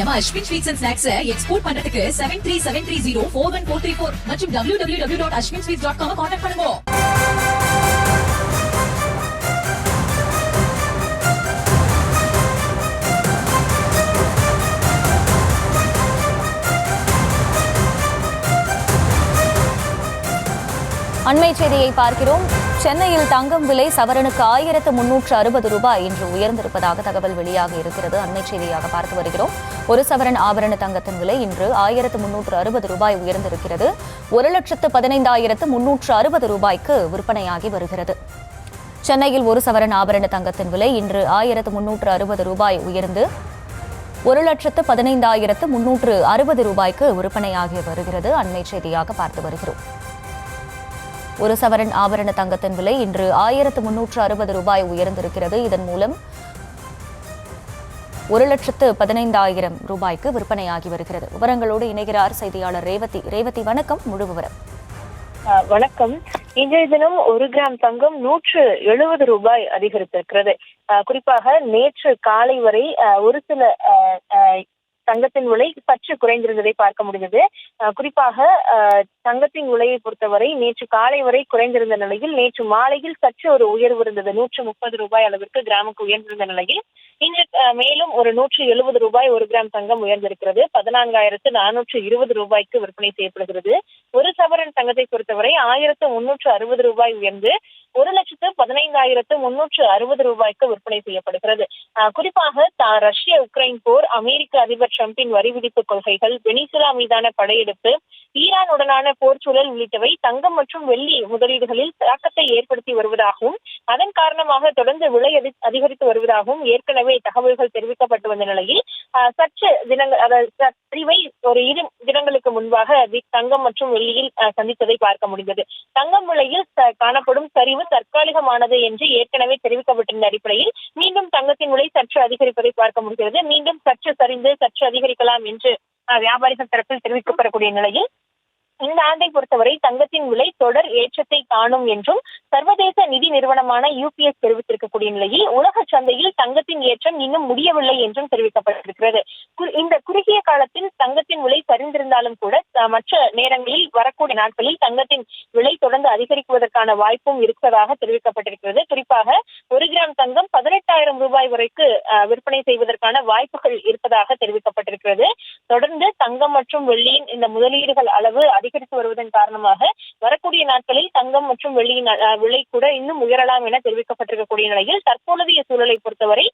நம்ம Ashwin sweets and snacks export பண்றதுக்கு 7373041434 மற்றும் www.ashwinsweets.com கான்டாக்ட் பண்ணுங்க. அண்மை செய்தியை பார்க்கிறோம். சென்னையில் தங்கம் விலை சவரனுக்கு 1360 ரூபாய் இன்று உயர்ந்திருப்பதாக தகவல் வெளியாக இருக்கிறது. அண்மை செய்தியாக பார்த்து வருகிறோம். ஒரு சவரன் ஆபரண தங்கத்தின் விலை இன்று 1360 ரூபாய் உயர்ந்திருக்கிறது. 1,15,360 ரூபாய்க்கு விற்பனையாகி வருகிறது. சென்னையில் ஒரு சவரன் ஆபரண தங்கத்தின் விலை இன்று 1360 ரூபாய் உயர்ந்து 1,15,360 ரூபாய்க்கு விற்பனையாகி வருகிறது. அண்மை செய்தியாக பார்த்து வருகிறோம். ஒரு சவரன் ஆபரண தங்கத்தின் விலை இன்று 1360 ரூபாய் உயர்ந்திருக்கிறது. இதன் மூலம் 1,15,000 ரூபாய்க்கு விற்பனையாகி வருகிறது. விவரங்களோடு இணைகிறார் செய்தியாளர் ரேவதி. ரேவதி, வணக்கம். முழு விவரம். வணக்கம். இன்றைய தினம் 1 கிராம் தங்கம் 170 ரூபாய் அதிகரித்திருக்கிறது. குறிப்பாக நேற்று காலை வரை ஒரு சில தங்கத்தின் விலை சற்று குறைந்திருந்ததை பார்க்க முடிந்தது. குறிப்பாக தங்கத்தின் விலையை பொறுத்தவரை நேற்று காலை வரை குறைந்திருந்த நிலையில் நேற்று மாலையில் சற்று ஒரு உயர்வு இருந்தது. 130 ரூபாய் அளவிற்கு கிராமுக்கு உயர்ந்திருந்த நிலையில் இன்று மேலும் ஒரு 170 ரூபாய் 1 கிராம் தங்கம் உயர்ந்திருக்கிறது. 14,420 ரூபாய்க்கு விற்பனை செய்யப்படுகிறது. ஒரு சவரன் தங்கத்தை பொறுத்தவரை 1,360 ரூபாய் உயர்ந்து 1,15,360 ரூபாய்க்கு விற்பனை செய்யப்படுகிறது. குறிப்பாக ரஷ்ய உக்ரைன் போர், அமெரிக்க அதிபர் டிரம்பின் வரி விதிப்பு கொள்கைகள், வெனிசுலா மீதான படையெடுப்பு, ஈரானுடனான போர் சூழல் உள்ளிட்டவை தங்கம் மற்றும் வெள்ளி முதலீடுகளில் தாக்கத்தை ஏற்படுத்தி வருவதாகவும் அதன் காரணமாக தொடர்ந்து விலை அதிகரித்து வருவதாகவும் ஏற்கனவே தகவல்கள் தெரிவிக்கப்பட்டு வந்த நிலையில் சற்று சரிவை ஒரு 2 தினங்களுக்கு முன்பாக தங்கம் மற்றும் வெள்ளியில் சந்தித்ததை பார்க்க முடிந்தது. தங்கம் விலையில் காணப்படும் சரிவு தற்காலிகமானது என்று ஏற்கனவே தெரிவிக்கப்பட்டிருந்த அடிப்படையில் மீண்டும் தங்கத்தின் விலை சற்று அதிகரிப்பதை பார்க்க முடிகிறது. மீண்டும் சற்று சரிந்து சற்று அதிகரிக்கலாம் என்று வியாபாரிகள் தரப்பில் தெரிவிக்கப்படக்கூடிய நிலையில் இந்த ஆண்டை பொறுத்தவரை தங்கத்தின் விலை தொடர் ஏற்றத்தை காணும் என்றும் சர்வதேச நிதி நிறுவனமான UBS தெரிவித்திருக்கக்கூடிய நிலையில் உலக சந்தையில் தங்கத்தின் ஏற்றம் இன்னும் முடியவில்லை என்றும் தெரிவிக்கப்பட்டிருக்கிறது. இந்த குறுகிய காலத்தில் தங்கத்தின் விலை சரிந்திருந்தாலும் கூட மற்ற நேரங்களில் வரக்கூடிய நாட்களில் தங்கத்தின் விலை தொடர்ந்து அதிகரிக்குவதற்கான வாய்ப்பும் இருப்பதாக தெரிவிக்கப்பட்டிருக்கிறது. குறிப்பாக 1 கிராம் தங்கம் 18,000 ரூபாய் வரைக்கு விற்பனை செய்வதற்கான வாய்ப்புகள் இருப்பதாக தெரிவிக்கப்பட்டிருக்கிறது. தொடர்ந்து தங்கம் மற்றும் வெள்ளியின் இந்த முதலீடுகள் அளவு அதிகரித்து வருவதன் காரணமாக வரக்கூடிய நாட்களில் தங்கம் மற்றும் வெள்ளியின் விலை கூட இன்னும் உயரலாம் என தெரிவிக்கப்பட்டிருக்கக்கூடிய நிலையில் தற்பொழுதைய சூழலை பொறுத்தவரை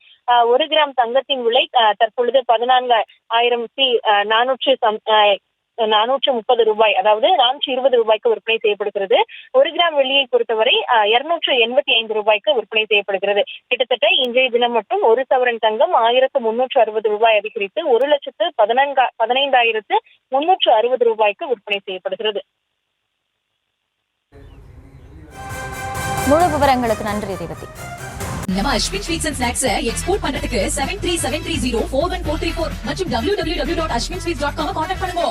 1 கிராம் தங்கத்தின் விலை தற்பொழுது 14,430 ரூபாய், அதாவது 420 ரூபாய்க்கு விற்பனை செய்யப்படுகிறது. 1 கிராம் வெள்ளியை பொறுத்தவரை 285 ரூபாய்க்கு விற்பனை செய்யப்படுகிறது. கிட்டத்தட்ட இன்றைய தினம் மட்டும் ஒரு சவரன் தங்கம் 1,360 ரூபாய் அதிகரித்து 1,15,360 ரூபாய்க்கு விற்பனை செய்யப்படுகிறது. முழு விவரங்களுக்கு நன்றி ரேவதி. நம்ம Ashwin sweets and snacks export பண்றதுக்கு 7373041434 மற்றும் www.ashwinsweets.com கான்டாக்ட் பண்ணுங்க.